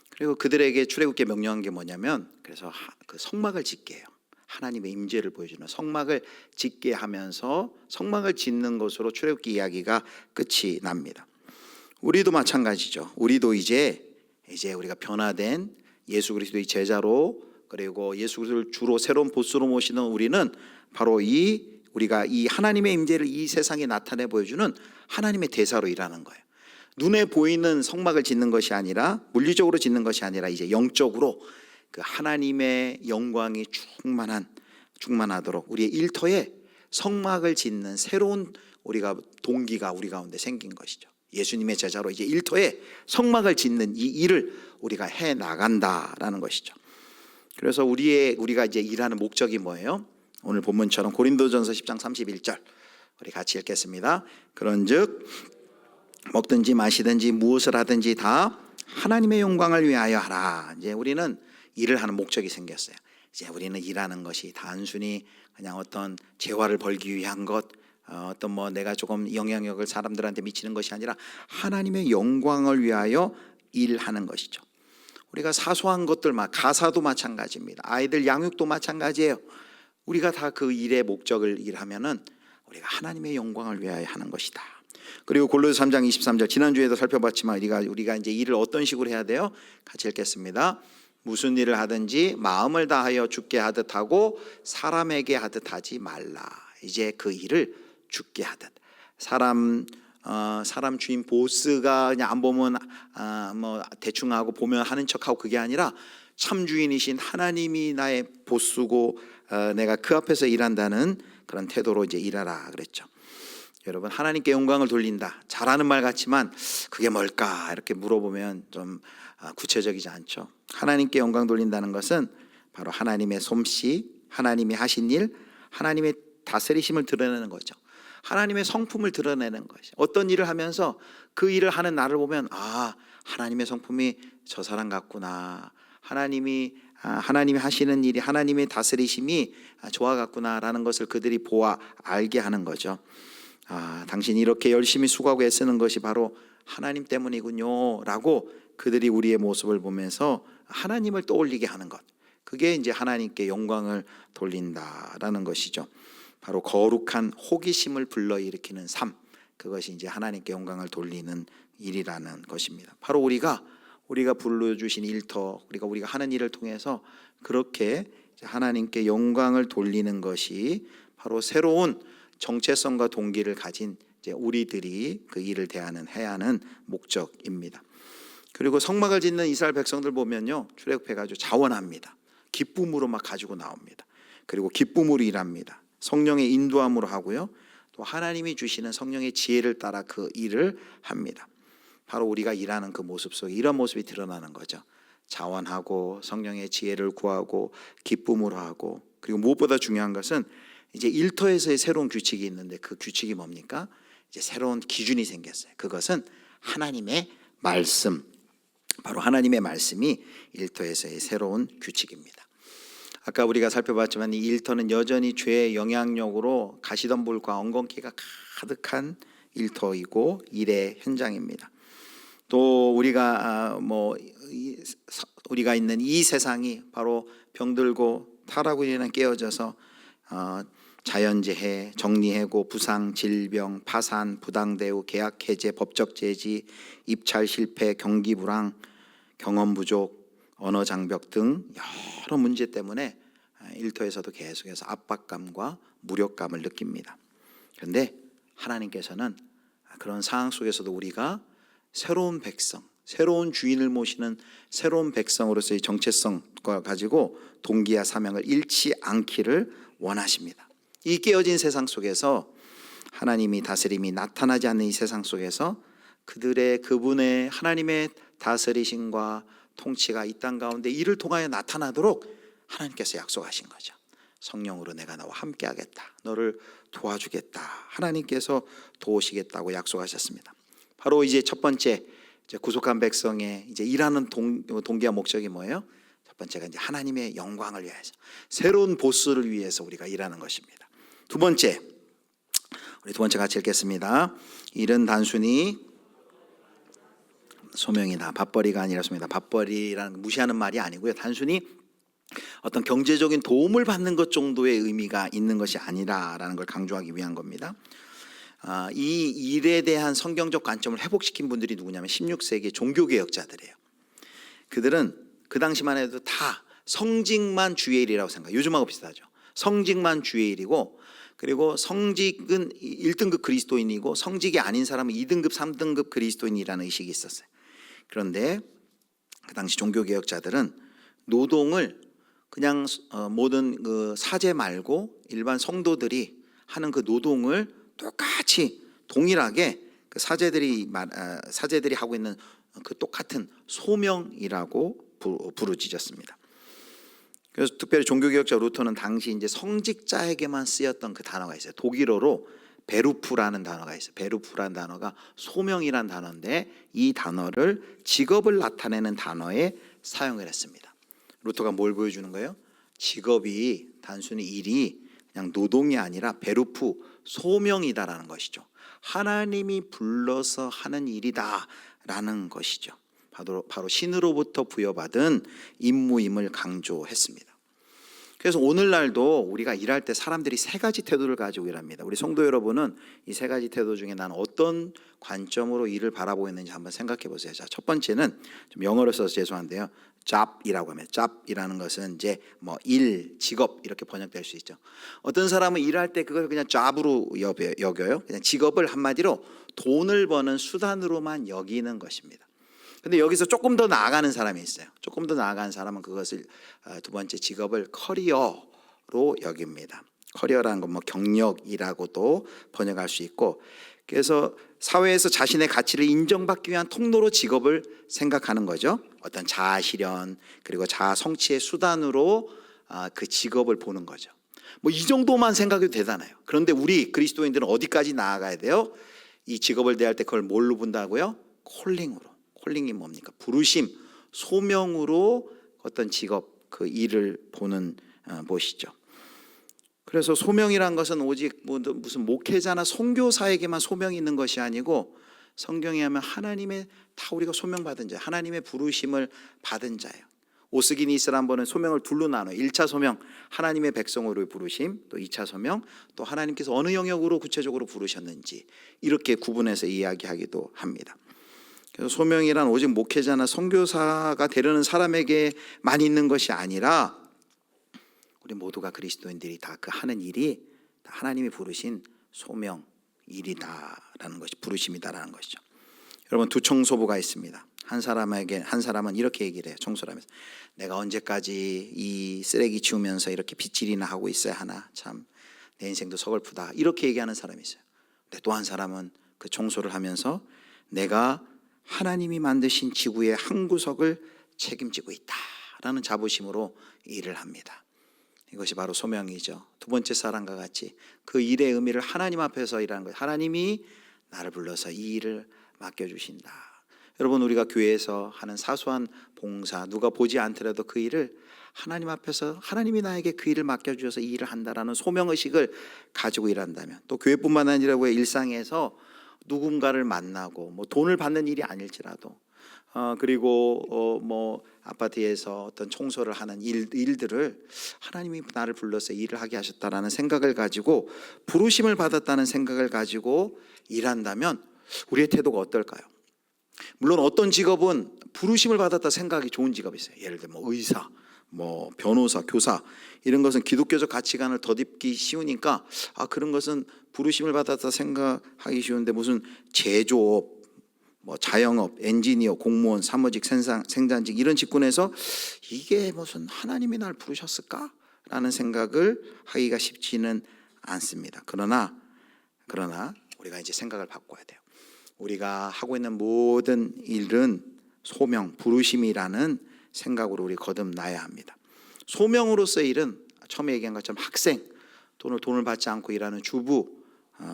그리고 그들에게 출애굽기에 명령한 게 뭐냐면, 그래서 그 성막을 짓게 해요. 하나님의 임재를 보여주는 성막을 짓게 하면서 성막을 짓는 것으로 출애굽기 이야기가 끝이 납니다. 우리도 마찬가지죠. 우리도 이제 우리가 변화된 예수 그리스도의 제자로, 그리고 예수 그리스도를 주로 새로운 보스로 모시는 우리는 바로 우리가 이 하나님의 임재를 이 세상에 나타내 보여주는 하나님의 대사로 일하는 거예요. 눈에 보이는 성막을 짓는 것이 아니라, 물리적으로 짓는 것이 아니라 이제 영적으로 그 하나님의 영광이 충만하도록 우리의 일터에 성막을 짓는 새로운 동기가 우리 가운데 생긴 것이죠. 예수님의 제자로 이제 일터에 성막을 짓는 이 일을 우리가 해 나간다라는 것이죠. 그래서 우리가 이제 일하는 목적이 뭐예요? 오늘 본문처럼 고린도전서 10장 31절 우리 같이 읽겠습니다. 그런즉 먹든지 마시든지 무엇을 하든지 다 하나님의 영광을 위하여 하라. 이제 우리는 일을 하는 목적이 생겼어요. 이제 우리는 일하는 것이 단순히 그냥 어떤 재화를 벌기 위한 것, 내가 조금 영향력을 사람들한테 미치는 것이 아니라 하나님의 영광을 위하여 일하는 것이죠. 우리가 사소한 것들, 가사도 마찬가지입니다. 아이들 양육도 마찬가지예요. 우리가 다 그 일의 목적을 일하면은 우리가 하나님의 영광을 위하여 하는 것이다. 그리고 골로새 3장 23절 지난주에도 살펴봤지만 우리가 이제 일을 어떤 식으로 해야 돼요? 같이 읽겠습니다. 무슨 일을 하든지 마음을 다하여 주께 하듯 하고 사람에게 하듯 하지 말라. 이제 그 일을 주께 하듯, 사람 주인 보스가 그냥 안 보면 대충 하고 보면 하는 척하고, 그게 아니라 참 주인이신 하나님이 나의 보스고 내가 그 앞에서 일한다는 그런 태도로 이제 일하라 그랬죠. 여러분, 하나님께 영광을 돌린다, 잘하는 말 같지만 그게 뭘까 이렇게 물어보면 좀 구체적이지 않죠. 하나님께 영광 돌린다는 것은 바로 하나님의 솜씨, 하나님이 하신 일, 하나님의 다스리심을 드러내는 거죠. 하나님의 성품을 드러내는 것이, 어떤 일을 하면서 그 일을 하는 나를 보면 하나님의 성품이 저 사람 같구나, 하나님이 하시는 일이, 하나님의 다스리심이 좋아 같구나라는 것을 그들이 보아 알게 하는 거죠. 당신이 이렇게 열심히 수고하고 애쓰는 것이 바로 하나님 때문이군요 라고 그들이 우리의 모습을 보면서 하나님을 떠올리게 하는 것, 그게 이제 하나님께 영광을 돌린다라는 것이죠. 바로 거룩한 호기심을 불러일으키는 삶, 그것이 이제 하나님께 영광을 돌리는 일이라는 것입니다. 바로 우리가 불러주신 일터, 우리가 하는 일을 통해서 그렇게 하나님께 영광을 돌리는 것이 바로 새로운 정체성과 동기를 가진 이제 우리들이 그 일을 해야 하는 목적입니다. 그리고 성막을 짓는 이스라엘 백성들 보면요, 출애굽해가지고 자원합니다. 기쁨으로 막 가지고 나옵니다. 그리고 기쁨으로 일합니다. 성령의 인도함으로 하고요, 또 하나님이 주시는 성령의 지혜를 따라 그 일을 합니다. 바로 우리가 일하는 그 모습 속에 이런 모습이 드러나는 거죠. 자원하고 성령의 지혜를 구하고 기쁨으로 하고, 그리고 무엇보다 중요한 것은 이제 일터에서의 새로운 규칙이 있는데, 그 규칙이 뭡니까? 이제 새로운 기준이 생겼어요. 그것은 하나님의 말씀, 바로 하나님의 말씀이 일터에서의 새로운 규칙입니다. 아까 우리가 살펴봤지만 이 일터는 여전히 죄의 영향력으로 가시덤불과 엉겅퀴가 가득한 일터이고 일의 현장입니다. 또 우리가 우리가 있는 이 세상이 바로 병들고 타락으로 인해 깨어져서 자연재해, 정리해고, 부상, 질병, 파산, 부당대우, 계약 해제, 법적 제지, 입찰 실패, 경기 불황, 경험 부족, 언어 장벽 등 여러 문제 때문에 일터에서도 계속해서 압박감과 무력감을 느낍니다. 그런데 하나님께서는 그런 상황 속에서도 우리가 새로운 백성, 새로운 주인을 모시는 새로운 백성으로서의 정체성과 가지고 동기와 사명을 잃지 않기를 원하십니다. 이 깨어진 세상 속에서 하나님이 다스림이 나타나지 않는 이 세상 속에서 그분의 하나님의 다스리심과 통치가 이 땅 가운데 이를 통하여 나타나도록 하나님께서 약속하신 거죠. 성령으로 내가 너와 함께 하겠다, 너를 도와주겠다, 하나님께서 도우시겠다고 약속하셨습니다. 바로 이제 첫 번째 구속한 백성의 이제 일하는 동기와 목적이 뭐예요? 첫 번째가 이제 하나님의 영광을 위해서, 새로운 보스를 위해서 우리가 일하는 것입니다. 두 번째, 우리 두 번째 같이 읽겠습니다. 일은 단순히 소명이다. 밥벌이가 아니라습니다. 밥벌이라는 무시하는 말이 아니고요. 단순히 어떤 경제적인 도움을 받는 것 정도의 의미가 있는 것이 아니라라는 걸 강조하기 위한 겁니다. 이 일에 대한 성경적 관점을 회복시킨 분들이 누구냐면 16세기 종교개혁자들이에요. 그들은 그 당시만 해도 다 성직만 주의 일이라고 생각해요. 요즘하고 비슷하죠. 성직만 주의 일이고, 그리고 성직은 1등급 그리스도인이고 성직이 아닌 사람은 2등급, 3등급 그리스도인이라는 의식이 있었어요. 그런데 그 당시 종교개혁자들은 노동을 그냥 모든 그 사제 말고 일반 성도들이 하는 그 노동을 똑같이 동일하게 그 사제들이 하고 있는 그 똑같은 소명이라고 부르짖었습니다. 그래서 특별히 종교개혁자 루터는 당시 이제 성직자에게만 쓰였던 그 단어가 있어요. 독일어로 베루프라는 단어가 있어요. 베루프라는 단어가 소명이라는 단어인데 이 단어를 직업을 나타내는 단어에 사용을 했습니다. 루터가 뭘 보여주는 거예요? 직업이 단순히 일이 그냥 노동이 아니라 베루프, 소명이다라는 것이죠. 하나님이 불러서 하는 일이다라는 것이죠. 바로 신으로부터 부여받은 임무임을 강조했습니다. 그래서 오늘날도 우리가 일할 때 사람들이 세 가지 태도를 가지고 일합니다. 우리 성도 여러분은 이 세 가지 태도 중에 나는 어떤 관점으로 일을 바라보고 있는지 한번 생각해 보세요. 자, 첫 번째는 좀 영어로 써서 죄송한데요. job이라고 하면, job이라는 것은 이제 일, 직업 이렇게 번역될 수 있죠. 어떤 사람은 일할 때 그걸 그냥 job으로 여겨요. 그냥 직업을 한마디로 돈을 버는 수단으로만 여기는 것입니다. 근데 여기서 조금 더 나아가는 사람이 있어요. 조금 더 나아가는 사람은 그것을 두 번째 직업을 커리어로 여깁니다. 커리어라는 건 경력이라고도 번역할 수 있고, 그래서 사회에서 자신의 가치를 인정받기 위한 통로로 직업을 생각하는 거죠. 어떤 자아 실현 그리고 자아 성취의 수단으로 그 직업을 보는 거죠. 이 정도만 생각해도 대단해요. 그런데 우리 그리스도인들은 어디까지 나아가야 돼요? 이 직업을 대할 때 그걸 뭘로 본다고요? 콜링으로. 콜링이 뭡니까? 부르심, 소명으로 어떤 직업, 그 일을 보는 것이죠. 그래서 소명이란 것은 오직 무슨 목회자나 선교사에게만 소명이 있는 것이 아니고, 성경에 하면 하나님의 다 우리가 소명받은 자, 하나님의 부르심을 받은 자예요. 오스기니스란 분은 소명을 둘로 나눠요. 1차 소명, 하나님의 백성으로의 부르심, 또 2차 소명, 또 하나님께서 어느 영역으로 구체적으로 부르셨는지 이렇게 구분해서 이야기하기도 합니다. 그래서 소명이란 오직 목회자나 선교사가 되려는 사람에게만 있는 것이 아니라 우리 모두가 그리스도인들이 다 그 하는 일이 다 하나님이 부르신 소명 일이다라는 것이, 부르심이다라는 것이죠. 여러분, 두 청소부가 있습니다. 한 사람은 이렇게 얘기를 해요. 청소를 하면서, 내가 언제까지 이 쓰레기 치우면서 이렇게 빗질이나 하고 있어야 하나, 참 내 인생도 서글프다, 이렇게 얘기하는 사람이 있어요. 근데 또 한 사람은 그 청소를 하면서, 내가 하나님이 만드신 지구의 한 구석을 책임지고 있다라는 자부심으로 일을 합니다. 이것이 바로 소명이죠. 두 번째 사람과 같이 그 일의 의미를 하나님 앞에서 일하는 거예요. 하나님이 나를 불러서 이 일을 맡겨주신다. 여러분, 우리가 교회에서 하는 사소한 봉사, 누가 보지 않더라도 그 일을 하나님 앞에서 하나님이 나에게 그 일을 맡겨주셔서 이 일을 한다라는 소명의식을 가지고 일한다면, 또 교회뿐만 아니라 왜 일상에서 누군가를 만나고 뭐 돈을 받는 일이 아닐지라도 그리고 뭐 아파트에서 어떤 청소를 하는 일들을 하나님이 나를 불러서 일을 하게 하셨다라는 생각을 가지고, 부르심을 받았다는 생각을 가지고 일한다면 우리의 태도가 어떨까요? 물론 어떤 직업은 부르심을 받았다 생각이 좋은 직업이 있어요. 예를 들면 뭐 의사, 뭐 변호사, 교사, 이런 것은 기독교적 가치관을 덧입기 쉬우니까 그런 것은 부르심을 받았다 생각하기 쉬운데, 무슨 제조업, 뭐 자영업, 엔지니어, 공무원, 사무직, 생산직 이런 직군에서 이게 무슨 하나님이 날 부르셨을까? 라는 생각을 하기가 쉽지는 않습니다. 그러나 우리가 이제 생각을 바꿔야 돼요. 우리가 하고 있는 모든 일은 소명, 부르심이라는 생각으로 우리 거듭나야 합니다. 소명으로서의 일은 처음에 얘기한 것처럼 학생, 돈을 받지 않고 일하는 주부,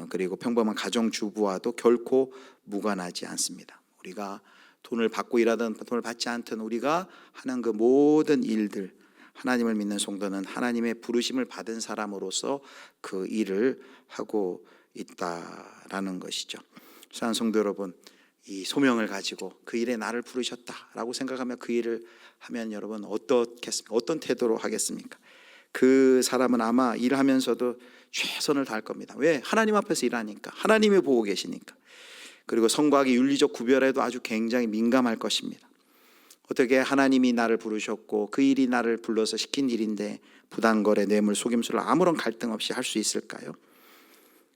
그리고 평범한 가정주부와도 결코 무관하지 않습니다. 우리가 돈을 받고 일하든 돈을 받지 않든 우리가 하는 그 모든 일들, 하나님을 믿는 성도는 하나님의 부르심을 받은 사람으로서 그 일을 하고 있다라는 것이죠. 사랑하는 성도 여러분, 이 소명을 가지고 그 일에 나를 부르셨다라고 생각하며 그 일을 하면 여러분 어떻겠습니까? 어떤 태도로 하겠습니까? 그 사람은 아마 일하면서도 최선을 다할 겁니다. 왜? 하나님 앞에서 일하니까, 하나님이 보고 계시니까. 그리고 성곽이 윤리적 구별에도 아주 굉장히 민감할 것입니다. 어떻게 하나님이 나를 부르셨고 그 일이 나를 불러서 시킨 일인데 부당거래, 뇌물, 속임수를 아무런 갈등 없이 할 수 있을까요?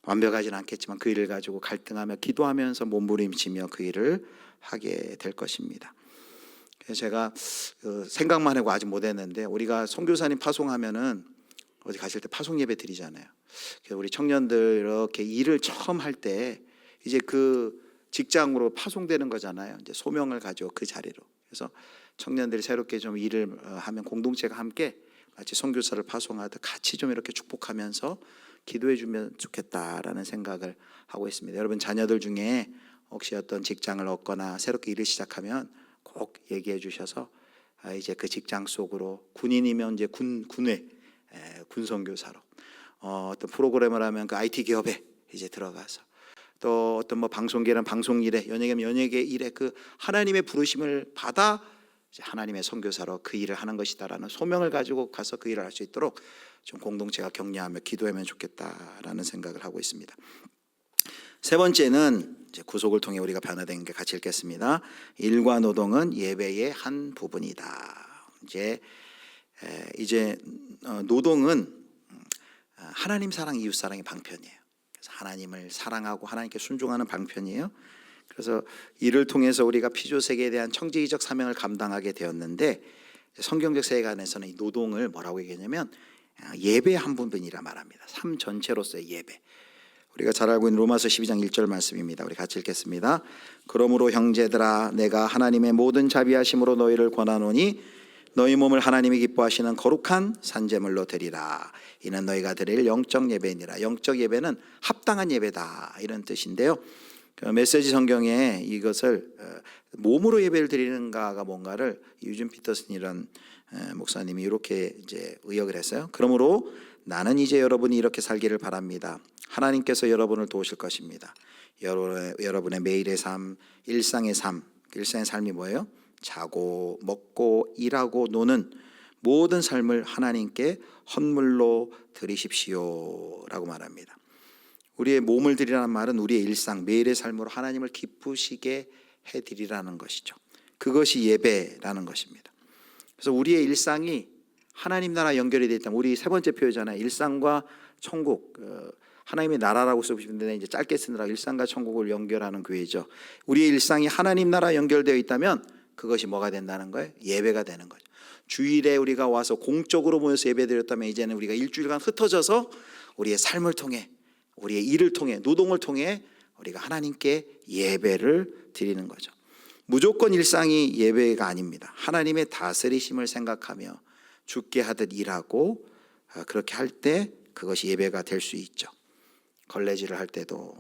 완벽하지는 않겠지만 그 일을 가지고 갈등하며 기도하면서 몸부림치며 그 일을 하게 될 것입니다. 그래서 제가 생각만 하고 아직 못했는데, 우리가 선교사님 파송하면은 어디 가실 때 파송 예배 드리잖아요. 그래서 우리 청년들 이렇게 일을 처음 할 때 이제 그 직장으로 파송되는 거잖아요. 이제 소명을 가지고 그 자리로. 그래서 청년들이 새롭게 좀 일을 하면 공동체가 함께 마치 선교사를 파송하듯 같이 좀 이렇게 축복하면서 기도해 주면 좋겠다라는 생각을 하고 있습니다. 여러분, 자녀들 중에 혹시 어떤 직장을 얻거나 새롭게 일을 시작하면 꼭 얘기해 주셔서 이제 그 직장 속으로, 군인이면 이제 군회, 군선교사로, 어떤 프로그램을 하면 그 IT 기업에 이제 들어가서, 또 어떤 뭐 방송계는 방송 일에, 연예계는 연예계 일에 그 하나님의 부르심을 받아 이제 하나님의 선교사로 그 일을 하는 것이다라는 소명을 가지고 가서 그 일을 할 수 있도록 좀 공동체가 격려하며 기도하면 좋겠다라는 생각을 하고 있습니다. 세 번째는 이제 구속을 통해 우리가 변화된 게 같이 읽겠습니다. 일과 노동은 예배의 한 부분이다. 이제 노동은 하나님 사랑, 이웃 사랑의 방편이에요. 그래서 하나님을 사랑하고 하나님께 순종하는 방편이에요. 그래서 이를 통해서 우리가 피조 세계에 대한 청지기적 사명을 감당하게 되었는데, 성경적 세계관에서는 이 노동을 뭐라고 얘기하냐면 예배의 한 부분이라 말합니다. 삶 전체로서의 예배. 우리가 잘 알고 있는 로마서 12장 1절 말씀입니다. 우리 같이 읽겠습니다. 그러므로 형제들아, 내가 하나님의 모든 자비하심으로 너희를 권하노니 너희 몸을 하나님이 기뻐하시는 거룩한 산제물로 드리라. 이는 너희가 드릴 영적 예배니라. 영적 예배는 합당한 예배다, 이런 뜻인데요. 그 메시지 성경에 이것을 몸으로 예배를 드리는가가 뭔가를 유진 피터슨이라는 목사님이 이렇게 이제 의역을 했어요. 그러므로 나는 이제 여러분이 이렇게 살기를 바랍니다. 하나님께서 여러분을 도우실 것입니다. 여러분의 매일의 삶, 일상의 삶이 뭐예요? 자고 먹고 일하고 노는 모든 삶을 하나님께 헌물로 드리십시오 라고 말합니다. 우리의 몸을 드리라는 말은 우리의 일상, 매일의 삶으로 하나님을 기쁘시게 해드리라는 것이죠. 그것이 예배라는 것입니다. 그래서 우리의 일상이 하나님 나라 연결이 되어 있다면, 우리 세 번째 표현이잖아요. 일상과 천국, 하나님의 나라라고 쓰고 싶은데 이제 짧게 쓰느라 일상과 천국을 연결하는 교회죠. 우리의 일상이 하나님 나라 연결되어 있다면 그것이 뭐가 된다는 거예요? 예배가 되는 거죠. 주일에 우리가 와서 공적으로 모여서 예배드렸다면 이제는 우리가 일주일간 흩어져서 우리의 삶을 통해, 우리의 일을 통해, 노동을 통해 우리가 하나님께 예배를 드리는 거죠. 무조건 일상이 예배가 아닙니다. 하나님의 다스리심을 생각하며 죽게 하듯 일하고 그렇게 할 때 그것이 예배가 될 수 있죠. 걸레질을 할 때도,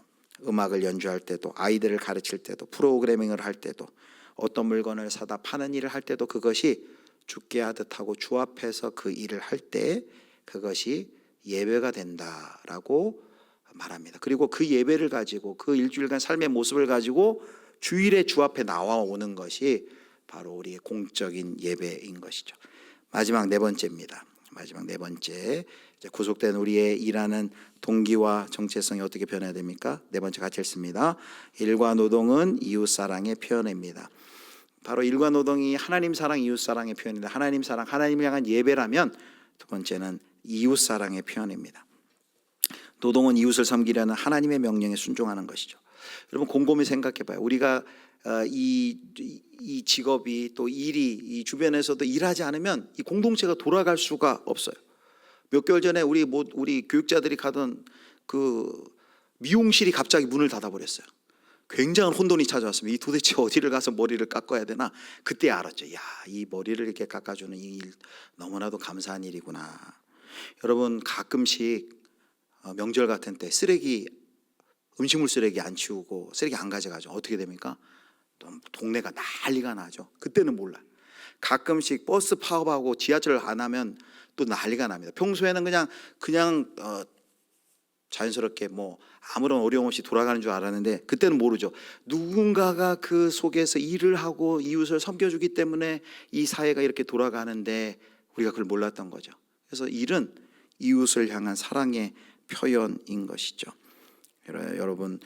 음악을 연주할 때도, 아이들을 가르칠 때도, 프로그래밍을 할 때도, 어떤 물건을 사다 파는 일을 할 때도 그것이 주께 하듯 하고 주 앞에서 그 일을 할 때 그것이 예배가 된다라고 말합니다. 그리고 그 예배를 가지고 그 일주일간 삶의 모습을 가지고 주일에 주 앞에 나와오는 것이 바로 우리의 공적인 예배인 것이죠. 마지막 네 번째입니다. 마지막 네 번째, 이제 구속된 우리의 일하는 동기와 정체성이 어떻게 변해야 됩니까? 네 번째 같이 읽습니다. 일과 노동은 이웃 사랑의 표현입니다. 바로 일과 노동이 하나님 사랑, 이웃 사랑의 표현입니다. 하나님 사랑, 하나님을 향한 예배라면 두 번째는 이웃 사랑의 표현입니다. 노동은 이웃을 섬기려는 하나님의 명령에 순종하는 것이죠. 여러분 곰곰이 생각해봐요. 우리가 이 직업이 또 일이 이 주변에서도 일하지 않으면 이 공동체가 돌아갈 수가 없어요. 몇 개월 전에 우리 교육자들이 가던 그 미용실이 갑자기 문을 닫아버렸어요. 굉장한 혼돈이 찾아왔습니다. 이 도대체 어디를 가서 머리를 깎아야 되나? 그때 알았죠. 야, 이 머리를 이렇게 깎아주는 이 일 너무나도 감사한 일이구나. 여러분 가끔씩 명절 같은 때 음식물 쓰레기 안 치우고 쓰레기 안 가져가죠. 어떻게 됩니까? 동네가 난리가 나죠. 그때는 몰라요. 가끔씩 버스 파업하고 지하철 안 하면 또 난리가 납니다. 평소에는 그냥 자연스럽게 뭐 아무런 어려움 없이 돌아가는 줄 알았는데 그때는 모르죠. 누군가가 그 속에서 일을 하고 이웃을 섬겨주기 때문에 이 사회가 이렇게 돌아가는데 우리가 그걸 몰랐던 거죠. 그래서 일은 이웃을 향한 사랑의 표현인 것이죠. 여러분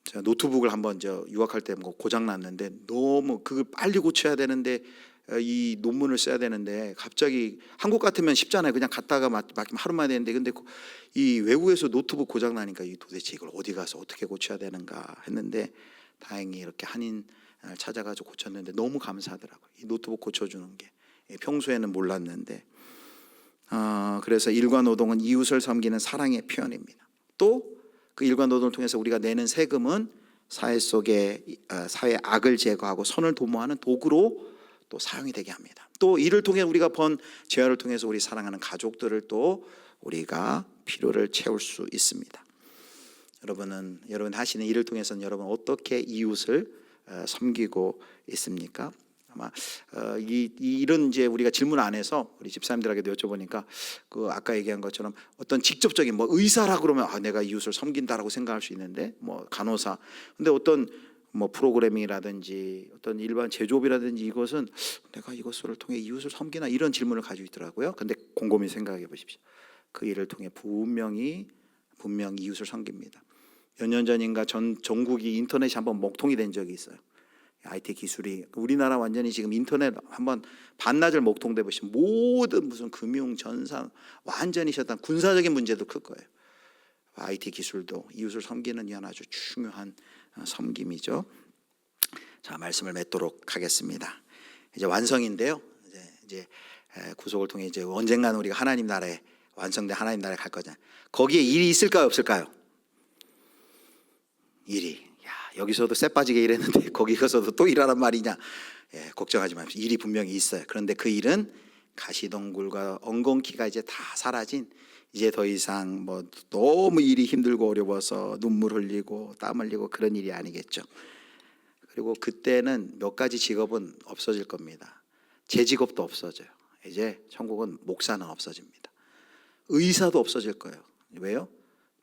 제가 노트북을 한번 유학할 때 고장 났는데 너무 그걸 빨리 고쳐야 되는데 이 논문을 써야 되는데 갑자기 한국 같으면 쉽잖아요. 그냥 갔다가 맡기면 하루만 되는데 근데 이 외국에서 노트북 고장 나니까 도대체 이걸 어디 가서 어떻게 고쳐야 되는가 했는데 다행히 이렇게 한인 찾아가지고 고쳤는데 너무 감사하더라고요. 이 노트북 고쳐주는 게 평소에는 몰랐는데 그래서 일과 노동은 이웃을 섬기는 사랑의 표현입니다. 또 그 일과 노동을 통해서 우리가 내는 세금은 사회 속에 사회 악을 제거하고 선을 도모하는 도구로 또 사용이 되게 합니다. 또 이를 통해 우리가 번 재화를 통해서 우리 사랑하는 가족들을 또 우리가 필요를 채울 수 있습니다. 여러분 하시는 일을 통해서는 여러분 어떻게 이웃을 섬기고 있습니까? 아마 이런 이제 우리가 질문 안에서 우리 집사님들에게도 여쭤보니까 그 아까 얘기한 것처럼 어떤 직접적인 뭐 의사라 그러면 내가 이웃을 섬긴다라고 생각할 수 있는데 뭐 간호사 근데 어떤 뭐 프로그래밍이라든지 어떤 일반 제조업이라든지 이것은 내가 이것을 통해 이웃을 섬기나 이런 질문을 가지고 있더라고요. 근데 곰곰이 생각해 보십시오. 그 일을 통해 분명히 이웃을 섬깁니다. 몇 년 전인가 전국이 인터넷이 한번 먹통이 된 적이 있어요. IT 기술이 우리나라 완전히 지금 인터넷 한번 반나절 먹통돼 보시면 모든 무슨 금융, 전산 완전히 셧다운 군사적인 문제도 클 거예요. IT 기술도 이웃을 섬기는 위한 아주 중요한 섬김이죠. 자, 말씀을 맺도록 하겠습니다. 이제 완성인데요. 이제 구속을 통해 이제 언젠가는 우리가 하나님 나라에 완성된 하나님 나라에 갈 거잖아요. 거기에 일이 있을까요, 없을까요? 일이. 여기서도 쎄 빠지게 일했는데 거기 가서도 또 일하란 말이냐? 걱정하지 마십시오. 일이 분명히 있어요. 그런데 그 일은 가시덩굴과 엉겅퀴가 이제 다 사라진 이제 더 이상 뭐 너무 일이 힘들고 어려워서 눈물 흘리고 땀 흘리고 그런 일이 아니겠죠. 그리고 그때는 몇 가지 직업은 없어질 겁니다. 제 직업도 없어져요. 이제 천국은 목사는 없어집니다. 의사도 없어질 거예요. 왜요?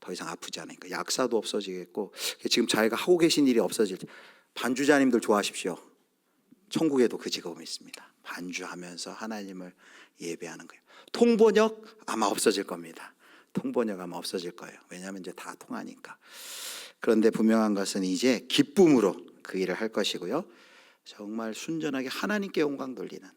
더 이상 아프지 않으니까. 약사도 없어지겠고 지금 자기가 하고 계신 일이 없어질 때 반주자님들 좋아하십시오. 천국에도 그 직업이 있습니다. 반주하면서 하나님을 예배하는 거예요. 통번역 아마 없어질 겁니다. 통번역 아마 없어질 거예요. 왜냐하면 이제 다 통하니까. 그런데 분명한 것은 이제 기쁨으로 그 일을 할 것이고요. 정말 순전하게 하나님께 영광 돌리는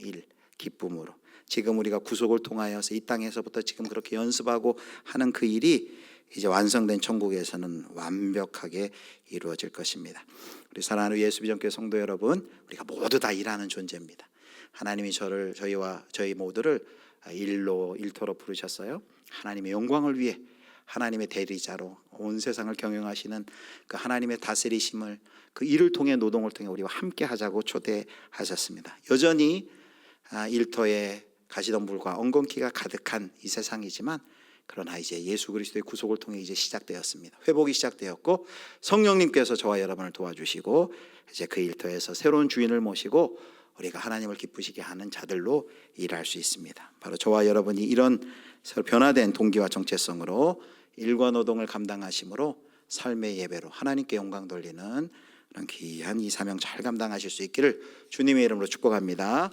일, 기쁨으로. 지금 우리가 구속을 통하여서 이 땅에서부터 지금 그렇게 연습하고 하는 그 일이 이제 완성된 천국에서는 완벽하게 이루어질 것입니다. 우리 사랑하는 예수비전교회 성도 여러분, 우리가 모두 다 일하는 존재입니다. 하나님이 저희와 저희 모두를 일터로 부르셨어요. 하나님의 영광을 위해 하나님의 대리자로 온 세상을 경영하시는 그 하나님의 다스리심을 그 일을 통해 노동을 통해 우리와 함께 하자고 초대하셨습니다. 여전히 일터에 가시덤불과 엉겅퀴가 가득한 이 세상이지만 그러나 이제 예수 그리스도의 구속을 통해 이제 시작되었습니다. 회복이 시작되었고 성령님께서 저와 여러분을 도와주시고 이제 그 일터에서 새로운 주인을 모시고 우리가 하나님을 기쁘시게 하는 자들로 일할 수 있습니다. 바로 저와 여러분이 이런 서로 변화된 동기와 정체성으로 일과 노동을 감당하심으로 삶의 예배로 하나님께 영광 돌리는 그런 귀한 이 사명 잘 감당하실 수 있기를 주님의 이름으로 축복합니다.